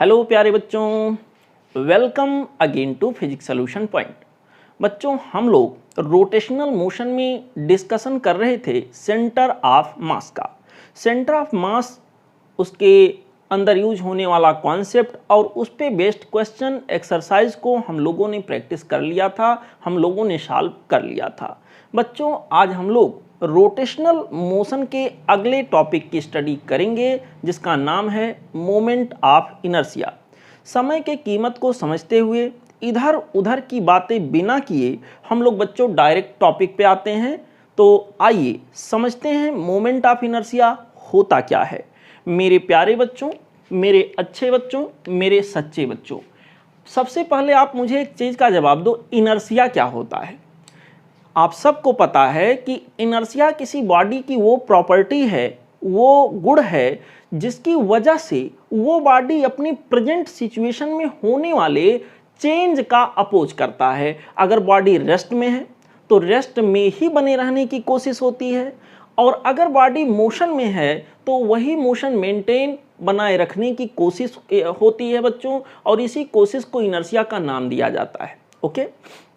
Hello प्यारे बच्चों, welcome again to physics solution point. बच्चों, हम लोग रोटेशनल मोशन में डिस्कशन कर रहे थे सेंटर ऑफ मास का। सेंटर ऑफ मास, उसके अंदर यूज होने वाला कॉन्सेप्ट और उस पे बेस्ड क्वेश्चन एक्सरसाइज को हम लोगों ने प्रैक्टिस कर लिया था, हम लोगों ने सॉल्व कर लिया था। बच्चों, आज हम लोग रोटेशनल मोशन के अगले टॉपिक की स्टडी करेंगे जिसका नाम है मोमेंट ऑफ इनर्शिया। समय के कीमत को समझते हुए इधर उधर की बातें बिना किए हम लोग बच्चों डायरेक्ट टॉपिक पे आते हैं। तो आइए समझते हैं मोमेंट ऑफ इनर्शिया होता क्या है। मेरे प्यारे बच्चों, मेरे अच्छे बच्चों, मेरे सच्चे बच्चों, सबसे पहले आप मुझे एक चीज़ का जवाब दो, इनर्शिया क्या होता है। आप सबको पता है कि इनर्शिया किसी बॉडी की वो प्रॉपर्टी है, वो गुण है जिसकी वजह से वो बॉडी अपनी प्रेजेंट सिचुएशन में होने वाले चेंज का अपोज करता है। अगर बॉडी रेस्ट में है तो रेस्ट में ही बने रहने की कोशिश होती है, और अगर बॉडी मोशन में है तो वही मोशन मेंटेन बनाए रखने की कोशिश होती है बच्चों, और इसी कोशिश को इनर्शिया का नाम दिया जाता है। ओके,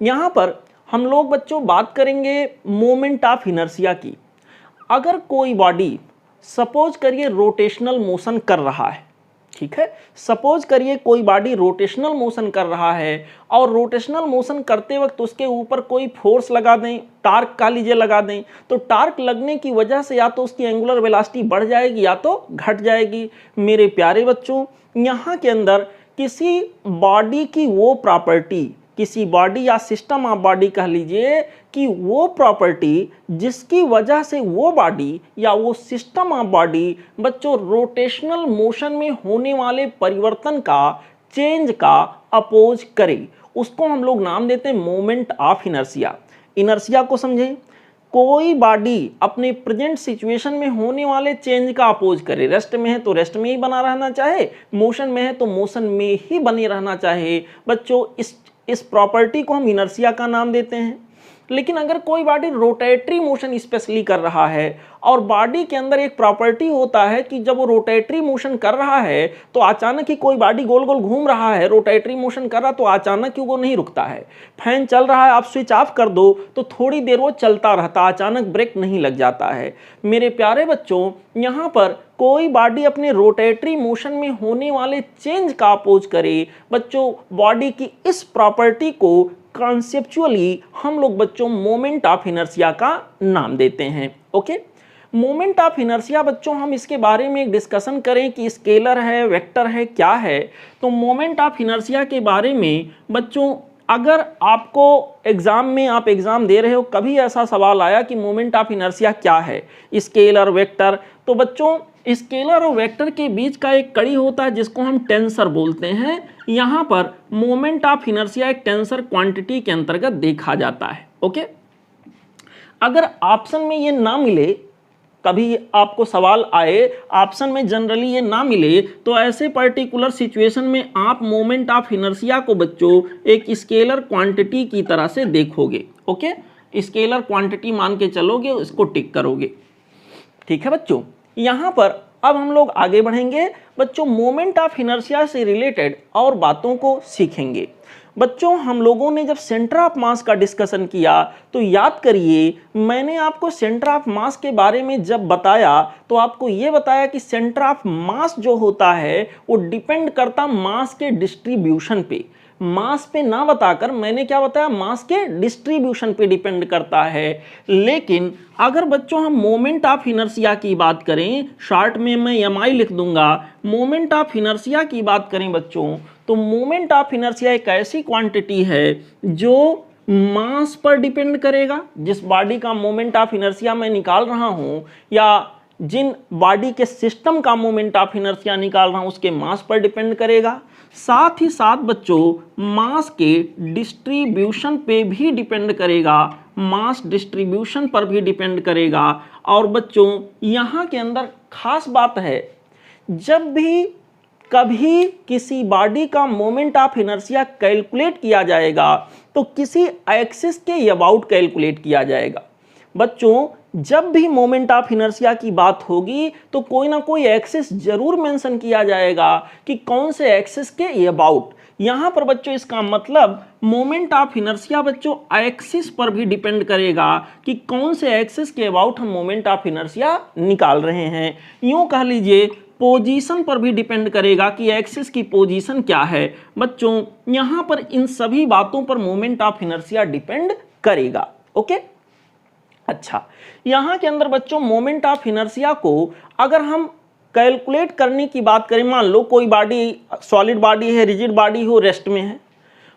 यहाँ पर हम लोग बच्चों बात करेंगे मोमेंट ऑफ इनर्शिया की। अगर कोई बॉडी सपोज करिए रोटेशनल मोशन कर रहा है, ठीक है, सपोज करिए कोई बॉडी रोटेशनल मोशन कर रहा है और रोटेशनल मोशन करते वक्त उसके ऊपर कोई फोर्स लगा दें, टार्क का लीजिए लगा दें, तो टार्क लगने की वजह से या तो उसकी एंगुलर वेलोसिटी बढ़ जाएगी या तो घट जाएगी। मेरे प्यारे बच्चों, यहाँ के अंदर किसी बॉडी की वो प्रॉपर्टी, किसी बॉडी या सिस्टम ऑफ बॉडी कह लीजिए कि वो प्रॉपर्टी जिसकी वजह से वो बॉडी या वो सिस्टम ऑफ बॉडी बच्चों रोटेशनल मोशन में होने वाले परिवर्तन का, चेंज का अपोज करे, उसको हम लोग नाम देते हैं मोमेंट ऑफ इनर्शिया। इनर्शिया को समझें, कोई बॉडी अपने प्रेजेंट सिचुएशन में होने वाले चेंज का अपोज करे। रेस्ट में है तो रेस्ट में ही बना रहना चाहे, मोशन में है तो मोशन में ही बने रहना चाहे। बच्चों, इस प्रॉपर्टी को हम इनर्शिया का नाम देते हैं। लेकिन अगर कोई बॉडी रोटेटरी मोशन स्पेशली कर रहा है और बॉडी के अंदर एक प्रॉपर्टी होता है कि जब वो रोटेटरी मोशन कर रहा है तो अचानक ही कोई बॉडी गोल गोल घूम रहा है, रोटेटरी मोशन कर रहा तो अचानक ही वो नहीं रुकता है। फैन चल रहा है, आप स्विच ऑफ कर दो तो थोड़ी देर वो चलता रहता, अचानक ब्रेक नहीं लग जाता है। मेरे प्यारे बच्चों, यहाँ पर कोई बॉडी अपने रोटेटरी मोशन में होने वाले चेंज का अपोज करे, बच्चों बॉडी की इस प्रॉपर्टी को कॉन्सेप्चुअली हम लोग बच्चों मोमेंट ऑफ इनर्शिया का नाम देते हैं। ओके, मोमेंट ऑफ इनर्शिया बच्चों हम इसके बारे में एक डिस्कशन करें कि स्केलर है, वेक्टर है, क्या है। तो मोमेंट ऑफ इनर्शिया के बारे में बच्चों, अगर आपको एग्जाम में, आप एग्जाम दे रहे हो, कभी ऐसा सवाल आया कि मोमेंट ऑफ इनर्शिया क्या है, स्केलर, वेक्टर, तो बच्चों स्केलर और वेक्टर के बीच का एक कड़ी होता है जिसको हम टेंसर बोलते हैं। यहाँ पर मोमेंट ऑफ इनर्शिया एक टेंसर क्वांटिटी के अंतर्गत देखा जाता है। ओके, अगर ऑप्शन में ये ना मिले, कभी आपको सवाल आए ऑप्शन में जनरली ये ना मिले, तो ऐसे पर्टिकुलर सिचुएशन में आप मोमेंट ऑफ इनर्शिया को बच्चों एक स्केलर क्वांटिटी की तरह से देखोगे। ओके, स्केलर क्वांटिटी मान के चलोगे, इसको टिक करोगे। ठीक है बच्चों, यहाँ पर अब हम लोग आगे बढ़ेंगे बच्चों, मोमेंट ऑफ इनर्शिया से रिलेटेड और बातों को सीखेंगे। बच्चों, हम लोगों ने जब सेंटर ऑफ मास का डिस्कशन किया तो याद करिए, मैंने आपको सेंटर ऑफ मास के बारे में जब बताया तो आपको ये बताया कि सेंटर ऑफ मास जो होता है वो डिपेंड करता मास के डिस्ट्रीब्यूशन पे। मास पे ना बताकर मैंने क्या बताया, मास के डिस्ट्रीब्यूशन पे डिपेंड करता है। लेकिन अगर बच्चों हम मोमेंट ऑफ इनर्शिया की बात करें, शॉर्ट में मैं MI लिख दूंगा, मोमेंट ऑफ इनर्शिया की बात करें बच्चों, तो मोमेंट ऑफ इनर्शिया एक ऐसी क्वांटिटी है जो मास पर डिपेंड करेगा। जिस बॉडी का मोमेंट ऑफ इनर्शिया मैं निकाल रहा हूं या जिन बॉडी के सिस्टम का मोमेंट ऑफ इनर्शिया निकाल रहा हूं उसके मास पर डिपेंड करेगा। साथ ही साथ बच्चों मास के डिस्ट्रीब्यूशन पे भी डिपेंड करेगा, मास डिस्ट्रीब्यूशन पर भी डिपेंड करेगा। और बच्चों यहाँ के अंदर खास बात है, जब भी कभी किसी बॉडी का मोमेंट ऑफ इनर्शिया कैलकुलेट किया जाएगा तो किसी एक्सिस के अबाउट कैलकुलेट किया जाएगा। बच्चों जब भी मोमेंट ऑफ इनर्शिया की बात होगी तो कोई ना कोई एक्सिस जरूर मेंशन किया जाएगा कि कौन से एक्सिस के अबाउट। यहां पर बच्चों इसका मतलब मोमेंट ऑफ इनर्शिया बच्चों एक्सिस पर भी डिपेंड करेगा कि कौन से एक्सिस के अबाउट हम मोमेंट ऑफ इनर्शिया निकाल रहे हैं। यूं कह लीजिए पोजीशन पर भी डिपेंड करेगा कि एक्सिस की पोजीशन क्या है। बच्चों यहां पर इन सभी बातों पर मोमेंट ऑफ इनर्शिया डिपेंड करेगा। ओके, अच्छा, यहां के अंदर बच्चों मोमेंट ऑफ इनर्शिया को अगर हम कैलकुलेट करने की बात करें, मान लो कोई बॉडी सॉलिड बॉडी है, रिजिड बॉडी हो, रेस्ट में है,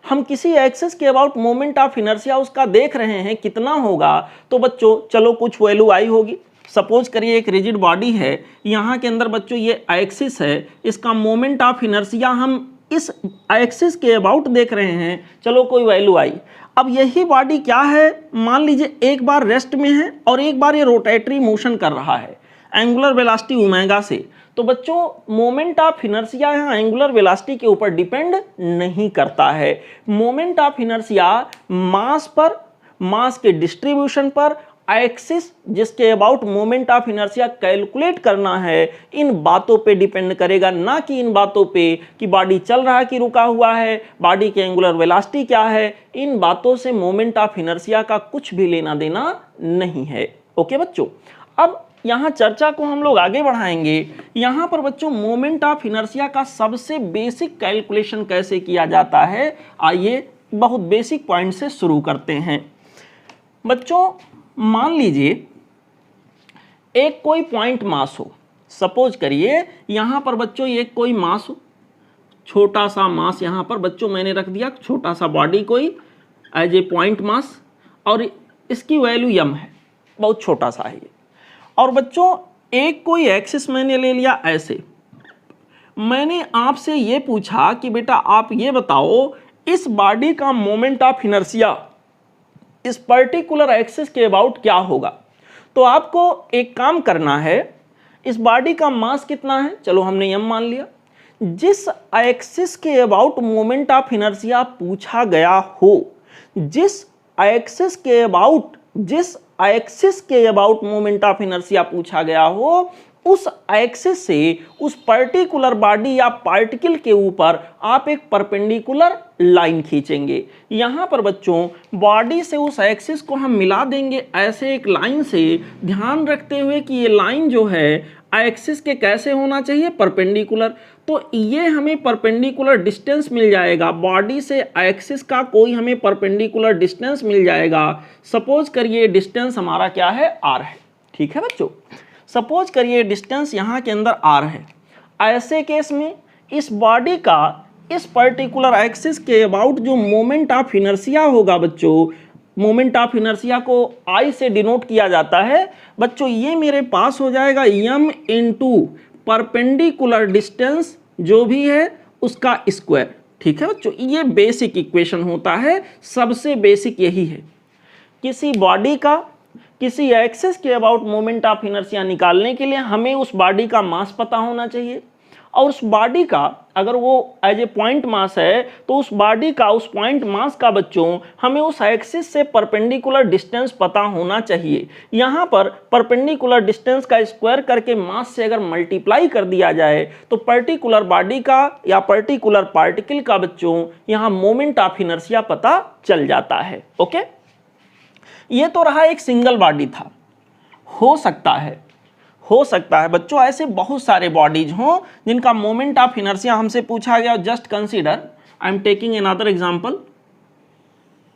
हम किसी एक्सिस के अबाउट मोमेंट ऑफ इनर्शिया उसका देख रहे हैं कितना होगा, तो बच्चों चलो कुछ वैल्यू आई होगी। सपोज करिए एक रिजिड बॉडी है, यहाँ के अंदर बच्चों ये एक्सिस है, इसका मोमेंट ऑफ इनर्शिया हम इस एक्सिस के अबाउट देख रहे हैं, चलो कोई वैल्यू आई। अब यही बॉडी क्या है, मान लीजिए एक बार रेस्ट में है और एक बार ये रोटेटरी मोशन कर रहा है एंगुलर वेलोसिटी ओमेगा से, तो बच्चों मोमेंट ऑफ इनर्शिया यहाँ एंगुलर वेलोसिटी के ऊपर डिपेंड नहीं करता है। मोमेंट ऑफ इनर्शिया मास पर, मास के डिस्ट्रीब्यूशन पर, एक्सिस जिसके about moment of inertia calculate करना है, इन बातों पे डिपेंड करेगा, ना कि इन बातों पे कि बॉडी चल रहा है कि रुका हुआ है, बॉडी के एंगुलर वेलोसिटी क्या है। इन बातों से मोमेंट ऑफ इनर्शिया का कुछ भी लेना देना नहीं है। ओके बच्चों, अब यहाँ चर्चा को हम लोग आगे बढ़ाएंगे। यहाँ पर बच्चों मोमेंट ऑफ इनर्शिया का सबसे बेसिक कैलकुलेशन कैसे किया जाता है, आइए बहुत बेसिक पॉइंट से शुरू करते हैं। बच्चों मान लीजिए एक कोई पॉइंट मास हो, सपोज करिए यहाँ पर बच्चों ये कोई मास हो, छोटा सा मास यहाँ पर बच्चों मैंने रख दिया, छोटा सा बॉडी कोई एज ए पॉइंट मास, और इसकी वैल्यू m है, बहुत छोटा सा है ये। और बच्चों एक कोई एक्सिस मैंने ले लिया ऐसे, मैंने आपसे ये पूछा कि बेटा आप ये बताओ इस बॉडी का मोमेंट ऑफ इनर्शिया इस पर्टिकुलर एक्सिस के अबाउट क्या होगा। तो आपको एक काम करना है, इस बॉडी का मास कितना है, चलो हमने m मान लिया, जिस एक्सिस के अबाउट मोमेंट ऑफ इनर्शिया पूछा गया हो, जिस एक्सिस के अबाउट मोमेंट ऑफ इनर्शिया पूछा गया हो, उस एक्सिस से उस पर्टिकुलर बॉडी या पार्टिकल के ऊपर आप एक परपेंडिकुलर लाइन खींचेंगे। यहाँ पर बच्चों बॉडी से उस एक्सिस को हम मिला देंगे ऐसे एक लाइन से, ध्यान रखते हुए कि ये लाइन जो है एक्सिस के कैसे होना चाहिए, परपेंडिकुलर। तो ये हमें परपेंडिकुलर डिस्टेंस मिल जाएगा, बॉडी से एक्सिस का कोई हमें परपेंडिकुलर डिस्टेंस मिल जाएगा। सपोज करिए डिस्टेंस हमारा क्या है, r है, ठीक है बच्चों। सपोज करिए डिस्टेंस यहाँ के अंदर r है। ऐसे केस में इस बॉडी का इस पर्टिकुलर एक्सिस के अबाउट जो मोमेंट ऑफ इनर्शिया होगा बच्चों, मोमेंट ऑफ इनर्शिया को I से डिनोट किया जाता है बच्चों, ये मेरे पास हो जाएगा m इंटू परपेंडिकुलर डिस्टेंस जो भी है उसका स्क्वायर, ठीक है बच्चों। ये बेसिक इक्वेशन होता है, सबसे बेसिक यही है। किसी बॉडी का किसी एक्सिस के अबाउट मोमेंट ऑफ इनर्शिया निकालने के लिए हमें उस बॉडी का मास पता होना चाहिए, और उस बॉडी का अगर वो एज ए पॉइंट मास है तो उस बॉडी का, उस पॉइंट मास का बच्चों हमें उस एक्सिस से परपेंडिकुलर डिस्टेंस पता होना चाहिए। यहाँ पर परपेंडिकुलर डिस्टेंस का स्क्वायर करके मास से अगर मल्टीप्लाई कर दिया जाए तो पर्टिकुलर बॉडी का या पर्टिकुलर पार्टिकल का बच्चों यहाँ मोमेंट ऑफ इनर्शिया पता चल जाता है। ओके, ये तो रहा एक सिंगल बॉडी था। हो सकता है बच्चों ऐसे बहुत सारे बॉडीज हों जिनका मोमेंट ऑफ इनर्शिया हमसे पूछा गया। Just consider, I am taking another example,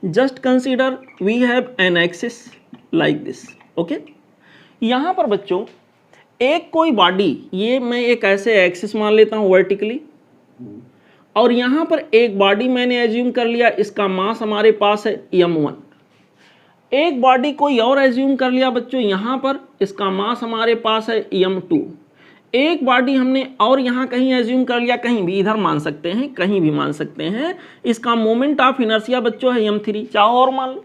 just consider we have an axis like this. Okay, यहाँ पर बच्चों एक कोई बॉडी, ये मैं एक ऐसे एक्सिस मान लेता हूँ वर्टिकली, और यहाँ पर एक बॉडी मैंने एज्यूम कर लिया, इसका मास हमारे पास है m1। एक बॉडी कोई और एज्यूम कर लिया बच्चों यहाँ पर, इसका मास हमारे पास है m2। एक बॉडी हमने और यहाँ कहीं एज्यूम कर लिया, कहीं भी इधर मान सकते हैं, कहीं भी मान सकते हैं, इसका मोमेंट ऑफ इनर्शिया बच्चों है m3, चाहो और मान लो।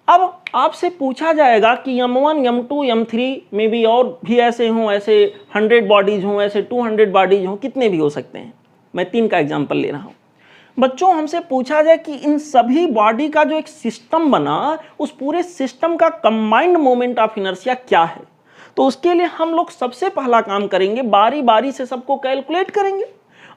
अब आपसे पूछा जाएगा कि m1, m2, m3 में भी और भी ऐसे हों, ऐसे 100 बॉडीज हों, ऐसे 200 बॉडीज हों, कितने भी हो सकते हैं। मैं 3 का एग्जाम्पल ले रहा हूँ। बच्चों हमसे पूछा जाए कि इन सभी बॉडी का जो एक सिस्टम बना, उस पूरे सिस्टम का कंबाइंड मोमेंट ऑफ इनर्शिया क्या है, तो उसके लिए हम लोग सबसे पहला काम करेंगे, बारी बारी से सबको कैलकुलेट करेंगे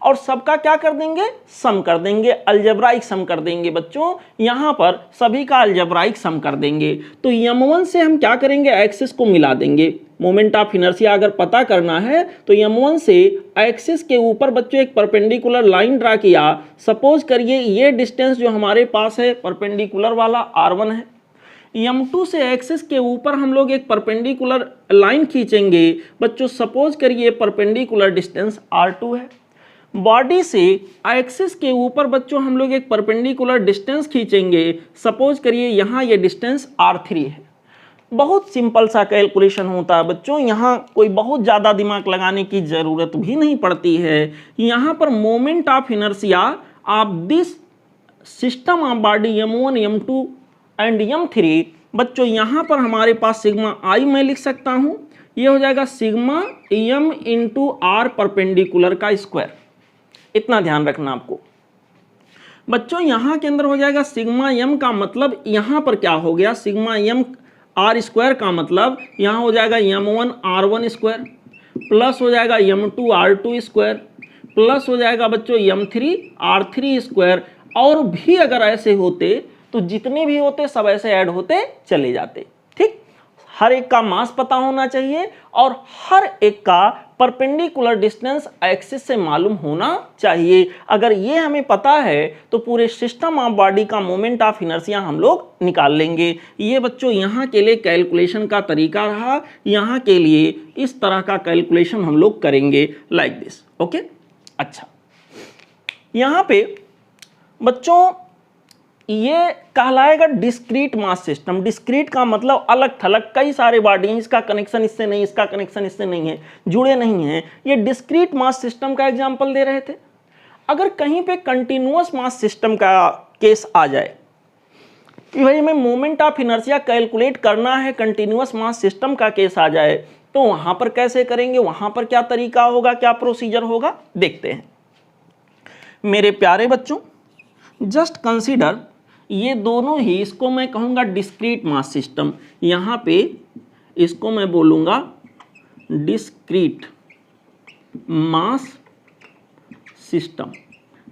और सबका क्या कर देंगे, सम कर देंगे, अलजेब्राइक सम कर देंगे। बच्चों यहां पर सभी का अलजेब्राइक सम कर देंगे। तो m1 से हम क्या करेंगे, एक्सिस को मिला देंगे। मोमेंट ऑफ इनर्शिया अगर पता करना है तो m1 से एक्सिस के ऊपर बच्चों एक परपेंडिकुलर लाइन ड्रा किया। सपोज करिए ये डिस्टेंस जो हमारे पास है परपेंडिकुलर वाला r1 है। m2 से एक्सिस के ऊपर हम लोग एक परपेंडिकुलर लाइन खींचेंगे। बच्चों सपोज करिए परपेंडिकुलर डिस्टेंस r2 है। बॉडी से एक्सिस के ऊपर बच्चों हम लोग एक परपेंडिकुलर डिस्टेंस खींचेंगे। सपोज करिए यहाँ ये डिस्टेंस r3 है। बहुत सिंपल सा कैलकुलेशन होता है बच्चों, यहाँ कोई बहुत ज़्यादा दिमाग लगाने की ज़रूरत भी नहीं पड़ती है। यहाँ पर moment of inertia of this system of body m1, m2 and m3, बच्चों यहाँ पर हमारे पास सिग्मा i मैं लिख सकता हूँ। ये हो जाएगा sigma m into r perpendicular का स्क्वायर। इतना ध्यान रखना आपको। बच्चों यहाँ के अंदर हो जाएगा सिग्मा m का मतलब यहाँ पर क्या हो गया, सिग्मा m r स्क्वायर का मतलब यहाँ हो जाएगा m1 r1 स्क्वायर प्लस हो जाएगा m2 r2 स्क्वायर प्लस हो जाएगा बच्चों m3 r3 स्क्वायर। और भी अगर ऐसे होते तो जितने भी होते सब ऐसे ऐड होते चले जाते। ठीक, हर एक का मास पता होना चाहिए और हर एक का परपेंडिकुलर डिस्टेंस एक्सिस से मालूम होना चाहिए। अगर ये हमें पता है तो पूरे सिस्टम ऑफ बॉडी का मोमेंट ऑफ इनर्शिया हम लोग निकाल लेंगे। ये बच्चों यहाँ के लिए कैलकुलेशन का तरीका रहा। यहाँ के लिए इस तरह का कैलकुलेशन हम लोग करेंगे लाइक दिस। ओके, अच्छा यहाँ पे बच्चों ये कहलाएगा डिस्क्रीट मास सिस्टम। डिस्क्रीट का मतलब अलग थलग कई सारे बॉडी हैं, इसका कनेक्शन इससे नहीं, इसका कनेक्शन इससे नहीं है, जुड़े नहीं हैं। ये डिस्क्रीट मास सिस्टम का एग्जांपल दे रहे थे। अगर कहीं पे कंटिन्यूअस मास सिस्टम का केस आ जाए कि भाई हमें मोमेंट ऑफ इनर्शिया कैलकुलेट करना है, कंटिन्यूअस मास सिस्टम का केस आ जाए, तो वहां पर कैसे करेंगे, वहां पर क्या तरीका होगा, क्या प्रोसीजर होगा, देखते हैं। मेरे प्यारे बच्चों, जस्ट कंसीडर ये दोनों ही, इसको मैं कहूँगा डिस्क्रीट मास सिस्टम, यहाँ पे इसको मैं बोलूँगा डिस्क्रीट मास सिस्टम।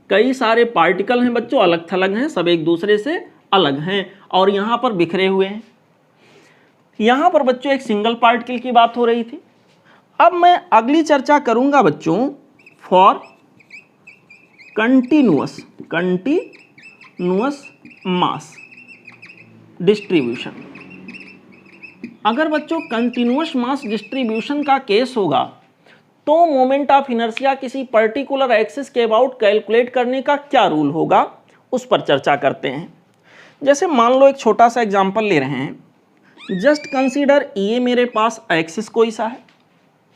कई सारे पार्टिकल हैं बच्चों, अलग थलग हैं, सब एक दूसरे से अलग हैं और यहाँ पर बिखरे हुए हैं। यहाँ पर बच्चों एक सिंगल पार्टिकल की बात हो रही थी। अब मैं अगली चर्चा करूँगा बच्चों फॉर कंटिन्यूअस मास डिस्ट्रीब्यूशन। अगर बच्चों कंटिन्यूअस मास डिस्ट्रीब्यूशन का केस होगा तो मोमेंट ऑफ इनर्शिया किसी पर्टिकुलर एक्सिस के अबाउट कैलकुलेट करने का क्या रूल होगा, उस पर चर्चा करते हैं। जैसे मान लो एक छोटा सा एग्जांपल ले रहे हैं। जस्ट कंसीडर ये मेरे पास एक्सिस कोई सा है,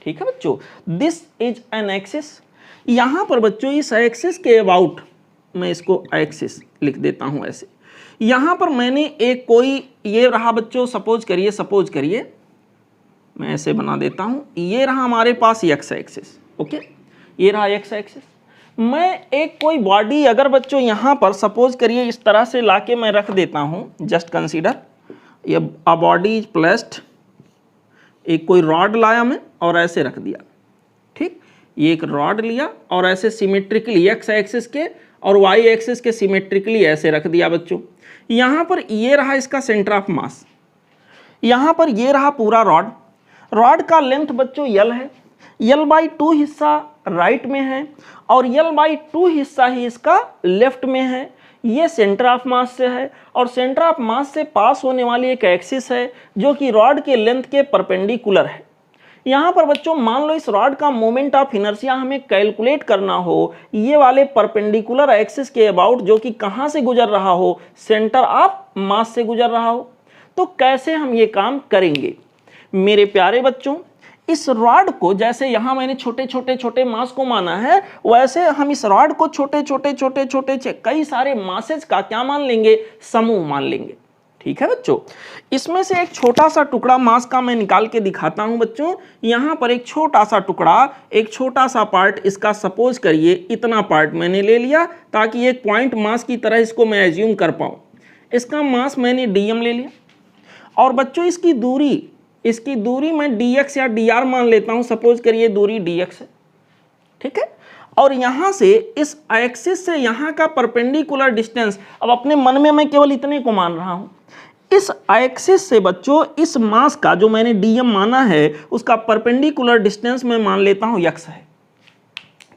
ठीक है बच्चों, दिस इज एन एक्सिस। यहाँ पर बच्चों इस एक्सिस के अबाउट मैं इसको एक्सिस लिख देता हूँ ऐसे। यहाँ पर मैंने एक कोई ये रहा बच्चों, सपोज करिए मैं ऐसे बना देता हूँ, ये रहा हमारे पास एक्स एक्सिस। ओके, ये रहा एक्स एक्सिस। मैं एक कोई बॉडी अगर बच्चों यहाँ पर सपोज करिए इस तरह से लाके मैं रख देता हूँ। जस्ट कंसीडर ये अ बॉडी इज प्लेस्ड, एक कोई रॉड लाया मैं और ऐसे रख दिया। ठीक, ये एक रॉड लिया और ऐसे सिमेट्रिकली एक्स एक्सिस के और वाई एक्सिस के सिमेट्रिकली ऐसे रख दिया बच्चों। यहाँ पर ये रहा इसका सेंटर ऑफ मास, यहाँ पर ये रहा पूरा रॉड का लेंथ बच्चों यल है, l/2 हिस्सा राइट में है और l/2 हिस्सा ही इसका लेफ्ट में है। ये सेंटर ऑफ मास से है और सेंटर ऑफ मास से पास होने वाली एक एक्सिस है जो कि रॉड के लेंथ के परपेंडिकुलर है। यहाँ पर बच्चों मान लो इस रॉड का मोमेंट ऑफ इनर्शिया हमें कैलकुलेट करना हो, ये वाले परपेंडिकुलर एक्सिस के अबाउट जो कि कहाँ से गुजर रहा हो, सेंटर ऑफ मास से गुजर रहा हो, तो कैसे हम ये काम करेंगे। मेरे प्यारे बच्चों, इस रॉड को जैसे यहाँ मैंने छोटे छोटे मास को माना है, वैसे हम इस रॉड को छोटे छोटे कई सारे मासेज का क्या मान लेंगे, समूह मान लेंगे। ठीक है बच्चों, इसमें से एक छोटा सा टुकड़ा मास का मैं निकाल के दिखाता हूं बच्चों। यहां पर एक छोटा सा टुकड़ा, एक छोटा सा पार्ट, इसका सपोज करिए इतना पार्ट मैंने ले लिया ताकि एक पॉइंट मास की तरह इसको मैं एज्यूम कर पाऊं। इसका मास मैंने dm ले लिया और बच्चों इसकी दूरी मैं dx या dr मान लेता हूं। सपोज करिए दूरी dx है, ठीक है। और यहां से इस एक्सिस से यहां का परपेंडिकुलर डिस्टेंस, अब अपने मन में मैं केवल इतने को मान रहा हूं, इस एक्सिस से बच्चों इस मास का जो मैंने dm माना है उसका परपेंडिकुलर डिस्टेंस मैं मान लेता हूं x है,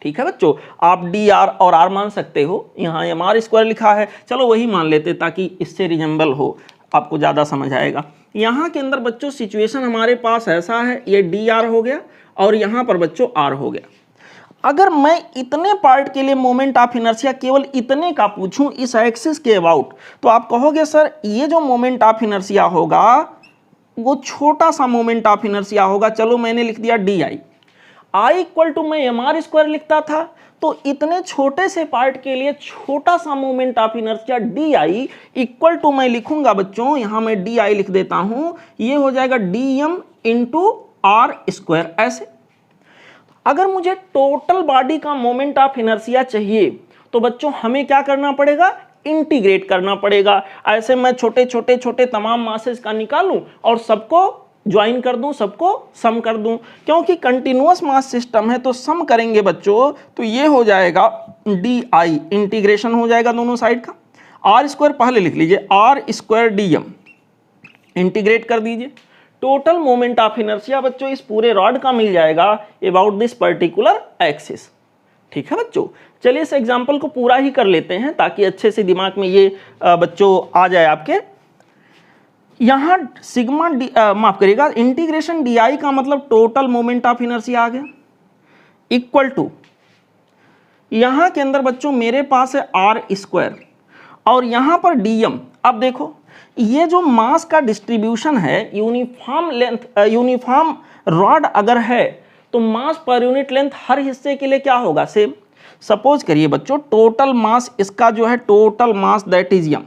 ठीक है बच्चों। आप dr और r मान सकते हो, यहाँ mr² लिखा है, चलो वही मान लेते ताकि इससे रिजेंबल हो, आपको ज़्यादा समझ आएगा। यहाँ के अंदर बच्चों सिचुएशन हमारे पास ऐसा है, ये dr हो गया और यहाँ पर बच्चों r हो गया। अगर मैं इतने पार्ट के लिए मोमेंट ऑफ इनर्शिया केवल इतने का पूछूं इस एक्सिस के अबाउट, तो आप कहोगे सर ये जो मोमेंट ऑफ इनर्शिया होगा वो छोटा सा मोमेंट ऑफ इनर्शिया होगा। चलो मैंने लिख दिया D I, I equal to मैं mr² लिखता था, तो इतने छोटे से पार्ट के लिए छोटा सा moment of inertia D I equal to मैं लिखूंगा बच्चों, यहां मैं डी आई लिख देता हूं, ये हो जाएगा dm इंटू r²। ऐसे अगर मुझे टोटल बॉडी का मोमेंट ऑफ इनर्शिया चाहिए तो बच्चों हमें क्या करना पड़ेगा, इंटीग्रेट करना पड़ेगा। ऐसे मैं छोटे छोटे तमाम मासेस का निकालूं और सबको ज्वाइन कर दूं, सबको सम कर दूं, क्योंकि कंटिन्यूअस मास सिस्टम है तो सम करेंगे बच्चों तो ये हो जाएगा डी आई, इंटीग्रेशन हो जाएगा दोनों साइड का। r² पहले लिख लीजिए, r² dm, इंटीग्रेट कर दीजिए। टोटल मोमेंट ऑफ इनर्शिया बच्चों इस पूरे रॉड का मिल जाएगा अबाउट दिस पर्टिकुलर एक्सिस, ठीक है बच्चों। चलिए इस एग्जांपल को पूरा ही कर लेते हैं ताकि अच्छे से दिमाग में ये बच्चों आ जाए आपके। यहाँ सिग्मा माफ करिएगा, इंटीग्रेशन डी आई का मतलब टोटल मोमेंट ऑफ इनर्शिया आ गया, इक्वल टू यहाँ के अंदर बच्चों मेरे पास है r² और यहाँ पर dm। अब देखो ये जो मास का डिस्ट्रीब्यूशन है, यूनिफॉर्म लेंथ, यूनिफॉर्म रॉड अगर है तो मास पर यूनिट लेंथ हर हिस्से के लिए क्या होगा, सेम। सपोज करिए बच्चों टोटल मास इसका जो है total mass that is m,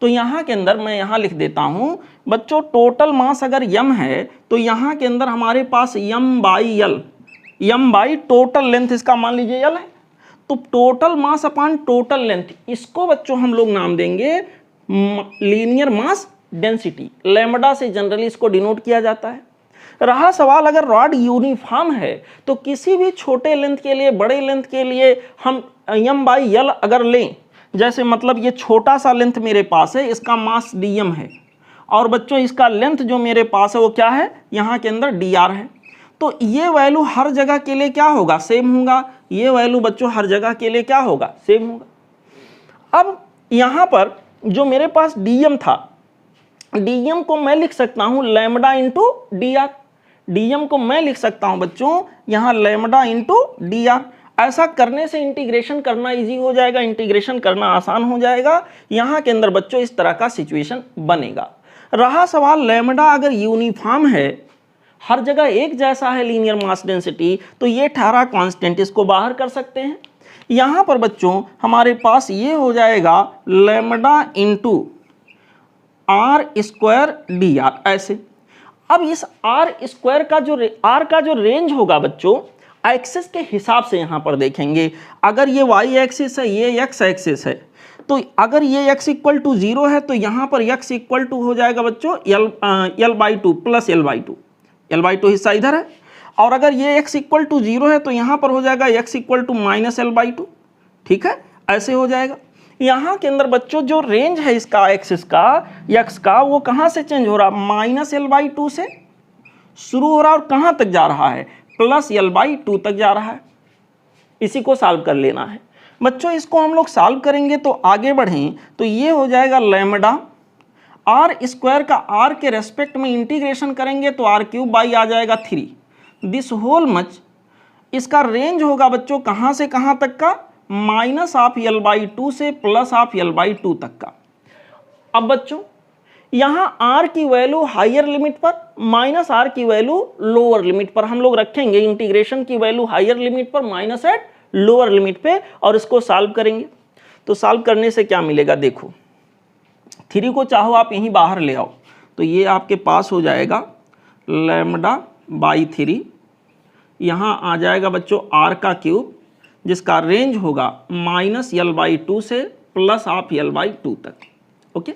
तो यहाँ के अंदर मैं यहाँ लिख देता हूँ बच्चों टोटल मास अगर m है तो यहाँ के अंदर हमारे पास m/l, m/ टोटल लेंथ इसका मान लीजिए l है, तो total mass upon total length, इसको बच्चों हम लोग नाम देंगे लीनियर मास डेंसिटी, लैम्बडा से जनरली इसको डिनोट किया जाता है। रहा सवाल अगर रॉड यूनिफॉर्म है तो किसी भी छोटे लेंथ के लिए, बड़े लेंथ के लिए हम m/l अगर लें, जैसे मतलब ये छोटा सा लेंथ मेरे पास है, इसका मास dm है और बच्चों इसका लेंथ जो मेरे पास है वो क्या है, यहाँ के अंदर dr है, तो ये वैल्यू हर जगह के लिए क्या होगा, सेम होगा। ये वैल्यू बच्चों हर जगह के लिए क्या होगा, सेम होगा। अब यहाँ पर जो मेरे पास dm था, dm को मैं लिख सकता हूँ लैम्बडा इंटू dr, dm को मैं लिख सकता हूँ बच्चों यहाँ लैम्बडा इंटू dr। ऐसा करने से इंटीग्रेशन करना इजी हो जाएगा, इंटीग्रेशन करना आसान हो जाएगा। यहाँ के अंदर बच्चों इस तरह का सिचुएशन बनेगा। रहा सवाल लैम्बडा अगर यूनिफॉर्म है, हर जगह एक जैसा है लीनियर मास डेंसिटी, तो ये ठहरा कांस्टेंट, इसको बाहर कर सकते हैं। यहाँ पर बच्चों हमारे पास ये हो जाएगा लैम्बडा इंटू r² dr। ऐसे अब इस r² का जो r का जो रेंज होगा बच्चों एक्सिस के हिसाब से यहाँ पर देखेंगे। अगर ये y एक्सिस है, ये x एक्सिस है, तो अगर ये x इक्वल टू 0 है तो यहाँ पर x इक्वल टू हो जाएगा बच्चों l/2 प्लस l/2, l/2 हिस्सा इधर है। और अगर ये x इक्वल टू 0 है तो यहाँ पर हो जाएगा x equal to minus l/2, ठीक है, ऐसे हो जाएगा। यहाँ के अंदर बच्चों जो रेंज है इसका एक्सिस का, x का, वो कहाँ से चेंज हो रहा है, माइनस l/2 से शुरू हो रहा है और कहाँ तक जा रहा है, प्लस l/2 तक जा रहा है। इसी को सॉल्व कर लेना है बच्चों। इसको हम लोग सॉल्व करेंगे तो आगे बढ़ें तो ये हो जाएगा लैम्बडा r² का r के रेस्पेक्ट में इंटीग्रेशन करेंगे तो r³ आ जाएगा 3, दिस होल मच। इसका रेंज होगा बच्चों कहाँ से कहाँ तक का, माइनस ऑफ l/2 से प्लस ऑफ l/2 तक का। अब बच्चों यहाँ r की वैल्यू हायर लिमिट पर, माइनस r की वैल्यू लोअर लिमिट पर हम लोग रखेंगे। इंटीग्रेशन की वैल्यू हायर लिमिट पर, माइनस एट लोअर लिमिट पे, और इसको सॉल्व करेंगे। तो सॉल्व करने से क्या मिलेगा देखो, 3 को चाहो आप यहीं बाहर ले आओ, तो ये आपके पास हो जाएगा λ/3, यहाँ आ जाएगा बच्चों r का क्यूब, जिसका रेंज होगा -L/2 से प्लस आप L/2 तक। ओके,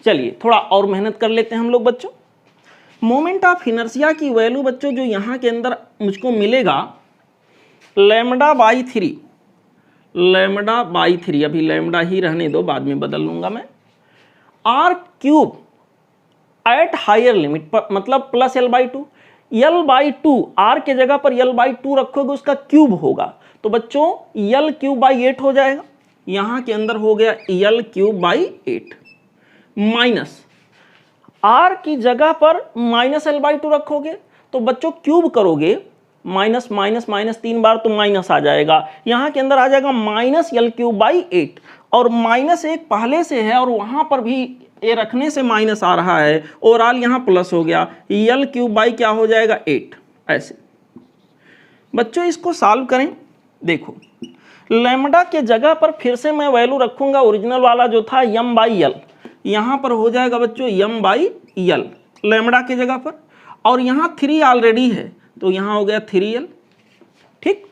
चलिए थोड़ा और मेहनत कर लेते हैं हम लोग बच्चों। मोमेंट ऑफ इनर्शिया की वैल्यू बच्चों जो यहाँ के अंदर मुझको मिलेगा λ/3, अभी लैम्डा ही रहने दो, बाद में बदल लूंगा मैं, r³ एट हायर लिमिट पर, मतलब प्लस L/2, L/2 r के जगह पर L/2 रखोगे उसका क्यूब होगा, तो बच्चों L³/8 हो जाएगा, यहाँ के अंदर हो गया L³/8 माइनस r की जगह पर -L/2 रखोगे, तो बच्चों क्यूब करोगे, माइनस माइनस माइनस 3 बार तो माइनस आ जाएगा, यहाँ के अंदर आ जाएगा -L³/8, और -1 पहले से है और वहाँ पर भी ये रखने से माइनस आ रहा है, ओवरऑल यहाँ प्लस हो गया, L³ क्या हो जाएगा 8। ऐसे बच्चों इसको सॉल्व करें, देखो लैम्डा के जगह पर फिर से मैं वैल्यू रखूंगा ओरिजिनल वाला जो था m/L, यहाँ पर हो जाएगा बच्चों m/L लैम्डा के जगह पर, और यहाँ 3 ऑलरेडी है तो यहाँ हो गया 3L। ठीक,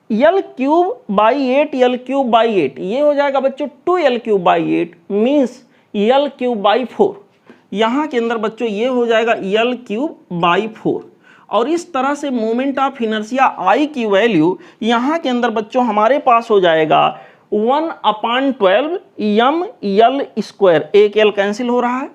L³/8 L³/8 ये हो जाएगा बच्चों 2L³/8 मीन्स L³/4, यहाँ के अंदर बच्चों ये हो जाएगा L³/4, और इस तरह से मोमेंट ऑफ इनर्शिया I की वैल्यू यहाँ के अंदर बच्चों हमारे पास हो जाएगा 1/12 mL², एक L कैंसिल हो रहा है,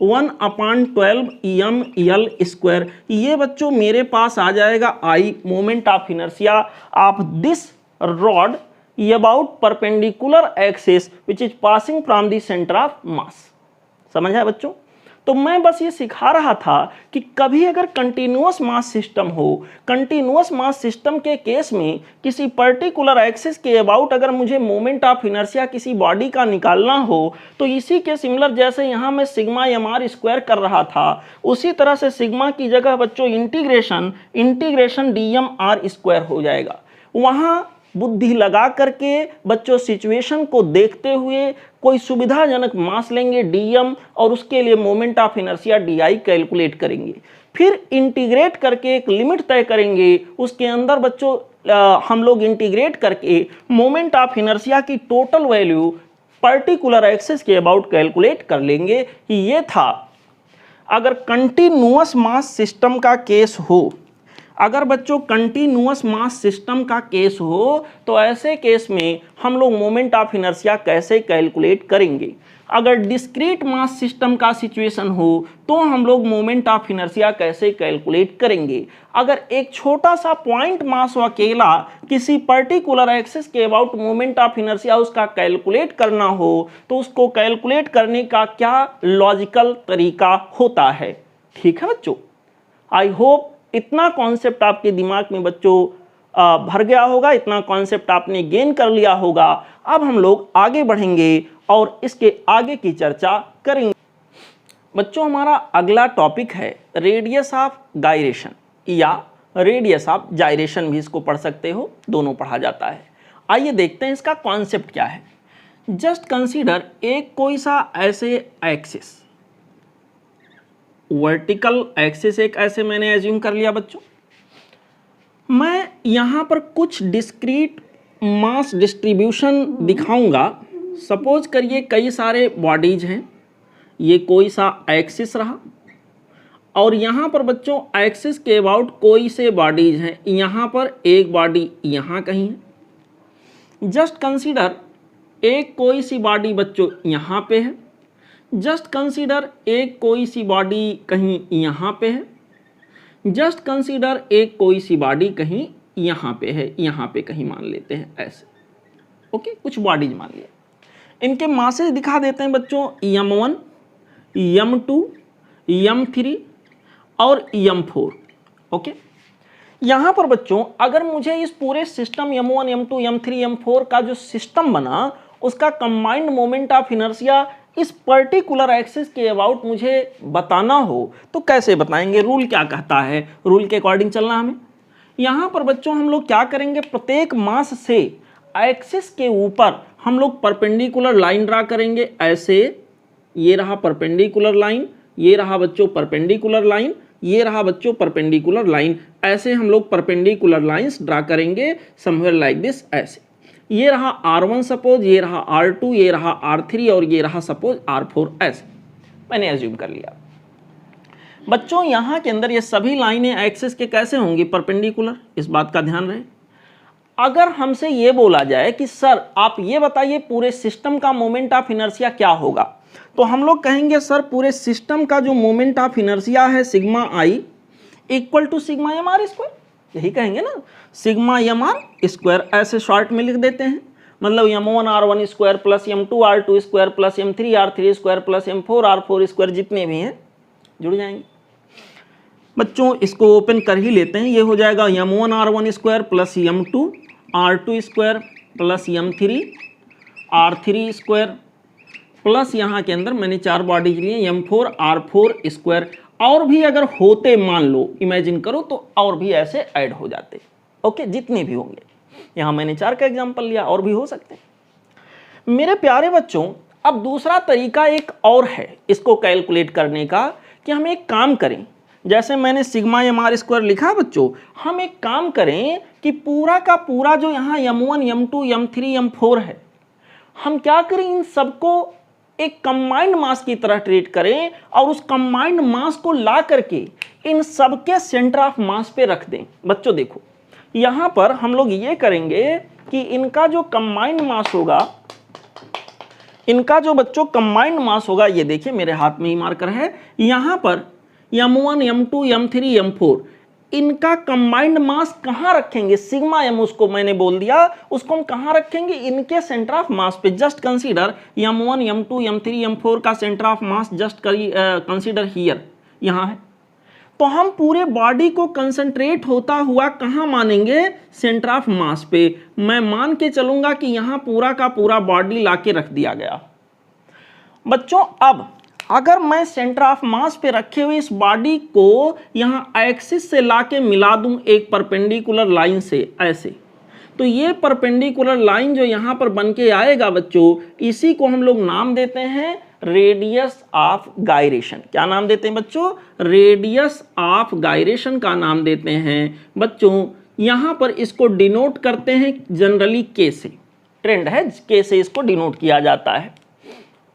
1/12 mL², ये बच्चों मेरे पास आ जाएगा I moment of inertia of this rod about perpendicular axis which is passing from the centre of mass. समझ आया बच्चों? तो मैं बस ये सिखा रहा था कि कभी अगर कंटिन्यूअस मास सिस्टम हो, कंटिन्यूअस मास सिस्टम के केस में किसी पर्टिकुलर एक्सिस के अबाउट अगर मुझे मोमेंट ऑफ इनर्शिया किसी बॉडी का निकालना हो, तो इसी के सिमिलर जैसे यहाँ मैं सिग्मा mr² कर रहा था, उसी तरह से सिग्मा की जगह बच्चों इंटीग्रेशन dmr² हो जाएगा। वहाँ बुद्धि लगा करके बच्चों सिचुएशन को देखते हुए कोई सुविधाजनक मास लेंगे dm, और उसके लिए moment of inertia di calculate करेंगे, फिर इंटीग्रेट करके एक लिमिट तय करेंगे, उसके अंदर बच्चों हम लोग इंटीग्रेट करके मोमेंट ऑफ इनर्शिया की टोटल वैल्यू पर्टिकुलर एक्सिस के अबाउट कैलकुलेट कर लेंगे। ये था अगर कंटिन्यूअस मास सिस्टम का केस हो, अगर बच्चों कंटिन्यूअस मास सिस्टम का केस हो तो ऐसे केस में हम लोग मोमेंट ऑफ इनर्शिया कैसे कैलकुलेट करेंगे। अगर डिस्क्रीट मास सिस्टम का सिचुएशन हो तो हम लोग मोमेंट ऑफ इनर्शिया कैसे कैलकुलेट करेंगे। अगर एक छोटा सा पॉइंट मास हो अकेला किसी पर्टिकुलर एक्सिस के अबाउट मोमेंट ऑफ इनर्शिया उसका कैलकुलेट करना हो तो उसको कैलकुलेट करने का क्या लॉजिकल तरीका होता है। ठीक है बच्चों, आई होप इतना कॉन्सेप्ट आपके दिमाग में बच्चों भर गया होगा, इतना कॉन्सेप्ट आपने गेन कर लिया होगा। अब हम लोग आगे बढ़ेंगे और इसके आगे की चर्चा करेंगे। बच्चों हमारा अगला टॉपिक है रेडियस ऑफ गायरेशन या रेडियस ऑफ जायरेशन भी इसको पढ़ सकते हो, दोनों पढ़ा जाता है। आइए देखते हैं इसका कॉन्सेप्ट क्या है। जस्ट कंसीडर एक कोई सा ऐसे एक्सिस, वर्टिकल एक्सिस एक ऐसे मैंने एज्यूम कर लिया बच्चों। मैं यहाँ पर कुछ डिस्क्रीट मास डिस्ट्रीब्यूशन दिखाऊंगा। सपोज करिए कई सारे बॉडीज हैं, ये कोई सा एक्सिस रहा और यहाँ पर बच्चों एक्सिस के अबाउट कोई से बॉडीज हैं। यहाँ पर एक बॉडी यहाँ कहीं है। जस्ट कंसीडर एक कोई सी बॉडी बच्चों यहाँ पे है। जस्ट कंसीडर एक कोई सी बॉडी कहीं यहाँ पे है। जस्ट कंसीडर एक कोई सी बॉडी कहीं यहाँ पे है, यहाँ पे कहीं मान लेते हैं ऐसे। ओके, कुछ बॉडीज मान लिया। इनके मासेस दिखा देते हैं बच्चों, m1, m2, m3 और m4। ओके, यहाँ पर बच्चों अगर मुझे इस पूरे system m1, m2, m3, m4 का जो सिस्टम बना उसका कंबाइंड मोमेंट ऑफ इनर्शिया इस पर्टिकुलर एक्सिस के अबाउट मुझे बताना हो तो कैसे बताएंगे, रूल क्या कहता है, रूल के अकॉर्डिंग चलना हमें। यहाँ पर बच्चों हम लोग क्या करेंगे, प्रत्येक मास से एक्सिस के ऊपर हम लोग परपेंडिकुलर लाइन ड्रा करेंगे, ऐसे ये रहा परपेंडिकुलर लाइन, ये रहा बच्चों परपेंडिकुलर लाइन, ये रहा बच्चों परपेंडिकुलर लाइन, ऐसे हम लोग परपेंडिकुलर लाइंस ड्रा करेंगे समवेयर लाइक दिस, ऐसे। ये रहा R1 सपोज, ये रहा R2, ये रहा R3 और ये रहा सपोज R4, ऐसे मैंने एज्यूम कर लिया। बच्चों यहाँ के अंदर ये सभी लाइनें एक्सिस के कैसे होंगी, परपेंडिकुलर, इस बात का ध्यान रहे। अगर हमसे ये बोला जाए कि सर आप ये बताइए पूरे सिस्टम का मोमेंट ऑफ इनर्शिया क्या होगा, तो हम लोग कहेंगे सर पूरे सिस्टम का जो मोमेंट ऑफ इनर्शिया है sigma I equal to sigma M R square, यही कहेंगे ना, सिग्मा एम आर स्क्वायर, ऐसे शॉर्ट में लिख देते हैं। मतलब m1 r1 square plus m2 r2 square plus m3 r3 square plus m4 r4 square, जितने भी हैं जुड़ जाएंगे। बच्चों इसको ओपन कर ही लेते हैं, ये हो जाएगा m1 r1 square plus m2 r2 square plus m3 r3 square plus यहाँ के अंदर मैंने 4 बॉडीज लिए m4 r4 स्क्वायर, और भी अगर होते मान लो इमेजिन करो तो और भी ऐसे ऐड हो जाते, ओके, जितने भी होंगे। यहाँ मैंने 4 का एग्जांपल लिया, और भी हो सकते हैं। मेरे प्यारे बच्चों अब दूसरा तरीका एक और है इसको कैलकुलेट करने का, कि हम एक काम करें, जैसे मैंने सिग्मा एम आर स्क्वायर लिखा बच्चों, हम एक काम करें कि पूरा का पूरा जो यहाँ m1 m2 m3 m4 है, हम क्या करें, इन सबको एक कंबाइंड मास की तरह ट्रीट करें और उस कंबाइंड मास को ला करके इन सबके सेंटर ऑफ मास पे रख दें। बच्चों देखो यहां पर हम लोग ये करेंगे कि इनका जो कंबाइंड मास होगा, इनका जो बच्चों कंबाइंड मास होगा, ये देखिए मेरे हाथ में ही मार्कर है, यहां पर m1 m2 m3 m4 इनका कंबाइंड मास कहाँ रखेंगे, सिग्मा एम उसको मैंने बोल दिया, उसको हम कहाँ रखेंगे, इनके सेंटर ऑफ मास पे। Just consider m1 m2 m3 m4 का centre of mass just consider here, यहाँ है। तो हम पूरे बॉडी को कंसंट्रेट होता हुआ कहाँ मानेंगे, सेंटर ऑफ मास पे। मैं मान के चलूंगा कि यहाँ पूरा का पूरा बॉडी लाके रख दिया गया। बच्चों अब अगर मैं सेंटर ऑफ मास पे रखे हुए इस बॉडी को यहाँ एक्सिस से लाके मिला दूं एक परपेंडिकुलर लाइन से, ऐसे, तो ये परपेंडिकुलर लाइन जो यहाँ पर बन के आएगा बच्चों, इसी को हम लोग नाम देते हैं रेडियस ऑफ गायरेशन। क्या नाम देते हैं बच्चों, रेडियस ऑफ गायरेशन का नाम देते हैं बच्चों। यहाँ पर इसको डिनोट करते हैं जनरली के से, ट्रेंड है के से इसको डिनोट किया जाता है।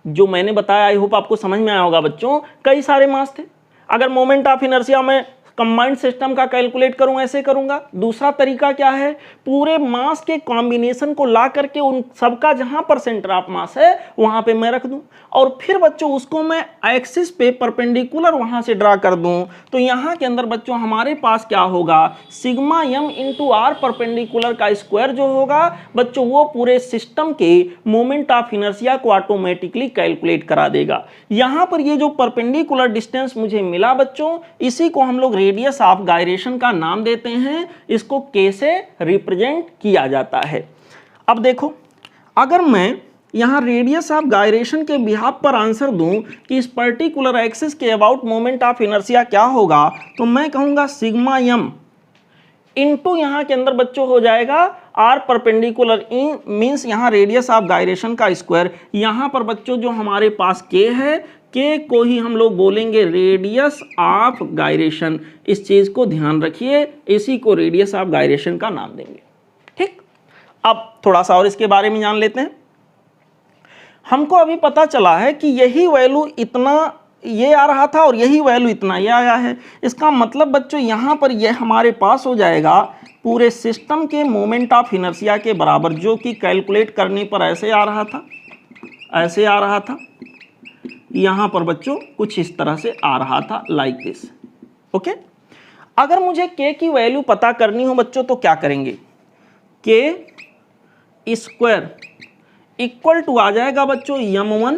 जो मैंने बताया आई होप आपको समझ में आया होगा बच्चों। कई सारे मास थे, अगर मोमेंट ऑफ इनर्शिया में कंबाइंड सिस्टम का कैलकुलेट करूं ऐसे करूंगा। दूसरा तरीका क्या है, पूरे मास के कॉम्बिनेशन को ला करके उन सबका जहां पर सेंटर ऑफ मास है वहां पे मैं रख दूं, और फिर बच्चों उसको मैं एक्सिस पे परपेंडिकुलर वहां से ड्रा कर दूं। तो यहां के अंदर बच्चों हमारे पास क्या होगा, sigma M into R perpendicular का स्क्वायर जो होगा बच्चों, वो पूरे सिस्टम के मोमेंट ऑफ इनर्शिया को ऑटोमेटिकली कैलकुलेट करा देगा। यहां पर ये जो परपेंडिकुलर डिस्टेंस मुझे मिला बच्चों, इसी को हम लोग रेडियस ऑफ गायरेशन का नाम देते हैं। इसको के से रिप्रेजेंट किया जाता है। अब देखो अगर मैं यहां रेडियस ऑफ गायरेशन के बिहाफ पर आंसर दूं कि इस पर्टिकुलर एक्सिस के अबाउट मोमेंट ऑफ इनर्शिया क्या होगा, तो मैं कहूंगा सिग्मा एम इनटू यहां के अंदर बच्चों हो जाएगा आर परपेंडिकुलर इन मींस यहां रेडियस ऑफ गायरेशन का स्क्वायर। यहां पर बच्चों जो हमारे पास के है, के को ही हम लोग बोलेंगे रेडियस ऑफ गायरेशन। इस चीज को ध्यान रखिए, इसी को रेडियस ऑफ गायरेशन का नाम देंगे। ठीक, अब थोड़ा सा और इसके बारे में जान लेते हैं। हमको अभी पता चला है कि यही वैल्यू इतना ये आ रहा था और यही वैल्यू इतना ये आया है। इसका मतलब बच्चों यहाँ पर ये हमारे पास हो जाएगा पूरे सिस्टम के मोमेंट ऑफ इनर्शिया के बराबर, जो कि कैलकुलेट करने पर ऐसे आ रहा था, ऐसे आ रहा था। यहाँ पर बच्चों कुछ इस तरह से आ रहा था, लाइक दिस। ओके, अगर मुझे के की वैल्यू पता करनी हो बच्चों तो क्या करेंगे, के स्क्वायर इक्वल टू आ जाएगा बच्चों m1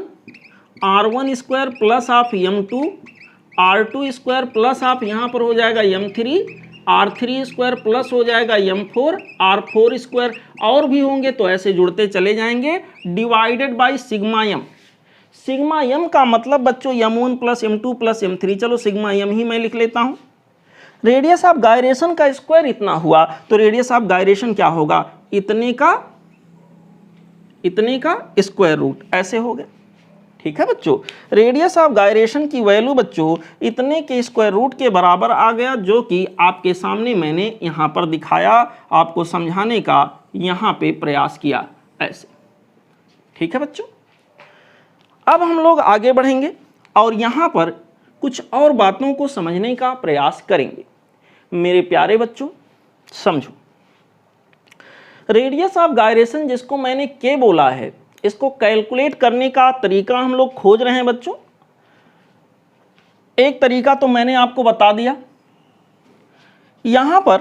r1 square plus of m2 r2 square plus of यहाँ पर हो जाएगा m3 r3 स्क्वायर प्लस हो जाएगा m4 r4 स्क्वायर, और भी होंगे तो ऐसे जुड़ते चले जाएंगे, divided by sigma M. Sigma M का मतलब बच्चों m1 plus m2 plus m3, चलो सिग्मा एम ही मैं लिख लेता हूँ। रेडियस ऑफ गायरेशन का स्क्वायर इतना हुआ, तो रेडियस ऑफ गायरेशन क्या होगा, इतने का इतने का स्क्वायर रूट, ऐसे हो गया। ठीक है बच्चों, रेडियस ऑफ गायरेशन की वैल्यू बच्चों इतने के स्क्वायर रूट के बराबर आ गया, जो कि आपके सामने मैंने यहां पर दिखाया, आपको समझाने का यहां पे प्रयास किया ऐसे। ठीक है बच्चों, अब हम लोग आगे बढ़ेंगे और यहां पर कुछ और बातों को समझने का प्रयास करेंगे। मेरे प्यारे बच्चों समझो, रेडियस ऑफ गायरेशन जिसको मैंने के बोला है, इसको कैलकुलेट करने का तरीका हम लोग खोज रहे हैं बच्चों। एक तरीका तो मैंने आपको बता दिया, यहां पर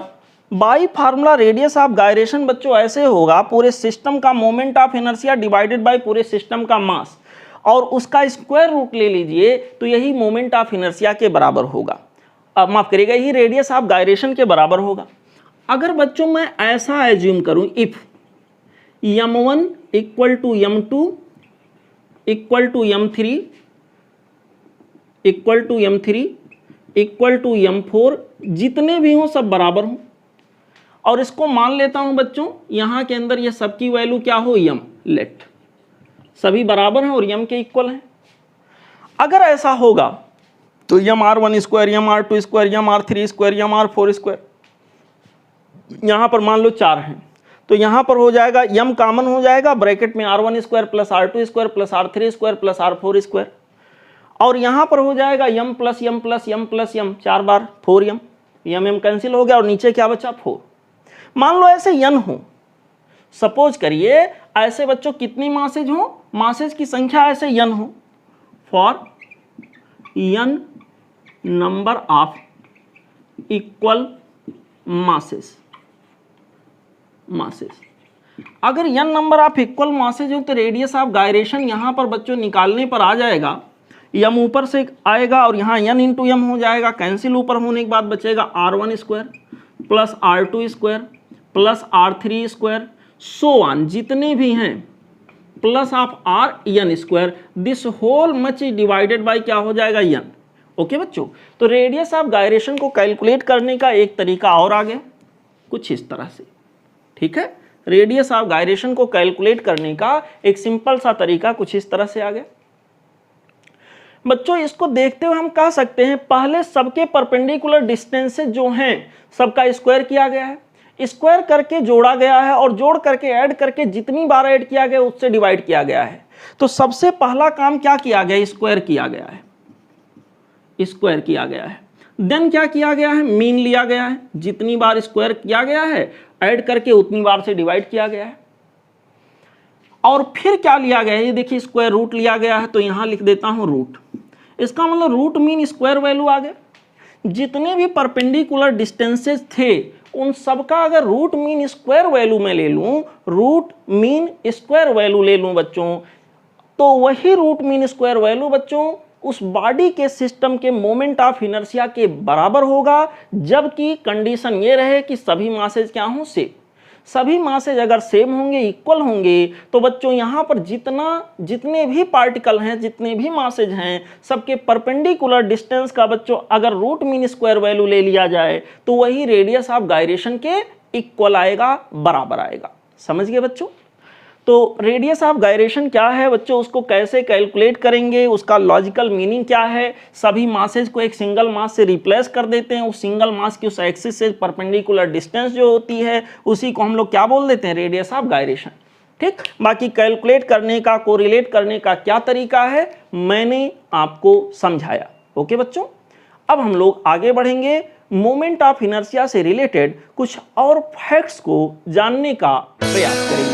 by formula radius of gyration बच्चों ऐसे होगा, पूरे सिस्टम का moment of inertia divided by पूरे सिस्टम का मास, और उसका स्क्वायर रूट ले लीजिए तो यही मोमेंट ऑफ इनर्शिया के बराबर होगा। अब माफ करिएगा, यही रेडियस ऑफ गायरेशन के बराबर होगा। अगर बच्चों मैं ऐसा एज्यूम करूं, if m1 equal to m2 equal to m3 equal to m3 equal to m4, जितने भी हों सब बराबर हों, और इसको मान लेता हूं बच्चों यहां के अंदर ये सबकी वैल्यू क्या हो, m, लेट सभी बराबर हैं और m के इक्वल हैं। अगर ऐसा होगा तो mr1 square, mr2 square, mr3 square, mr4 square, यहां पर मान लो 4 हैं, तो यहां पर हो जाएगा m कॉमन हो जाएगा, ब्रैकेट में r1 square plus r2 square plus r3 square plus r4 square, और यहां पर हो जाएगा m plus m plus m plus m, 4 बार 4m, m कैंसिल हो गया और नीचे क्या बचा 4। मान लो ऐसे n हो, सपोज करिए ऐसे बच्चों कितनी मासेज हो, मासेज की संख्या ऐसे n हो, for n number of equal masses. अगर n number of equal masses हो तो रेडियस ऑफ गायरेशन यहां पर बच्चों निकालने पर आ जाएगा, m ऊपर से आएगा और यहाँ n इंटू m हो जाएगा, कैंसिल ऊपर होने के बाद बचेगा r1 square plus r2 square plus r3 square, so on जितने भी हैं, plus of rn square, this whole much divided by क्या हो जाएगा n। ओके बच्चों, तो रेडियस ऑफ गायरेशन को कैलकुलेट करने का एक तरीका और आ गया, कुछ इस तरह से। ठीक है, रेडियस ऑफ गायरेशन को कैलकुलेट करने का एक सिंपल सा तरीका कुछ इस तरह से आ गया। बच्चों इसको देखते हुए हम कह सकते हैं, पहले सबके परपेंडिकुलर डिस्टेंसेस जो हैं सबका स्क्वायर किया गया है, स्क्वायर करके जोड़ा गया है, और जोड़ करके ऐड करके जितनी बार ऐड किया गया उससे डिवाइड किया गया है। तो सबसे पहला काम क्या किया गया, स्क्वायर किया गया है, स्क्वायर किया गया है। देन क्या किया गया है, मीन लिया गया है, जितनी बार स्क्वायर किया गया है ऐड करके उतनी बार से डिवाइड किया गया है। और फिर क्या लिया गया है, ये देखिए स्क्वायर रूट लिया गया है, तो यहां लिख देता हूं रूट, इसका मतलब रूट मीन स्क्वायर वैल्यू आ गया। जितने भी परपेंडिकुलर डिस्टेंसेस थे उन सबका अगर रूट मीन स्क्वायर वैल्यू में ले लूं, रूट मीन स्क्वायर वैल्यू ले लूं बच्चों, तो वही रूट मीन स्क्वायर वैल्यू बच्चों उस बॉडी के सिस्टम के मोमेंट ऑफ इनर्शिया के बराबर होगा, जबकि कंडीशन ये रहे कि सभी मासेज क्या हों, सेम। सभी मासेज अगर सेम होंगे, इक्वल होंगे, तो बच्चों यहाँ पर जितने भी पार्टिकल हैं, जितने भी मासेज हैं, सबके परपेंडिकुलर डिस्टेंस का बच्चों अगर रूट मीन स्क्वायर वैल्यू ले लिया जाए तो वही रेडियस ऑफ गायरेशन के इक्वल आएगा, बराबर आएगा। समझ गए बच्चों? तो रेडियस ऑफ गायरेशन क्या है बच्चों, उसको कैसे कैलकुलेट करेंगे, उसका लॉजिकल मीनिंग क्या है। सभी मासेज को एक सिंगल मास से रिप्लेस कर देते हैं, उस सिंगल मास की उस एक्सिस से परपेंडिकुलर डिस्टेंस जो होती है उसी को हम लोग क्या बोल देते हैं, रेडियस ऑफ गायरेशन। ठीक, बाकी कैलकुलेट करने का, कोरिलेट करने का क्या तरीका है मैंने आपको समझाया। ओके बच्चों, अब हम लोग आगे बढ़ेंगे, मोमेंट ऑफ इनर्शिया से रिलेटेड कुछ और फैक्ट्स को जानने का प्रयास करेंगे।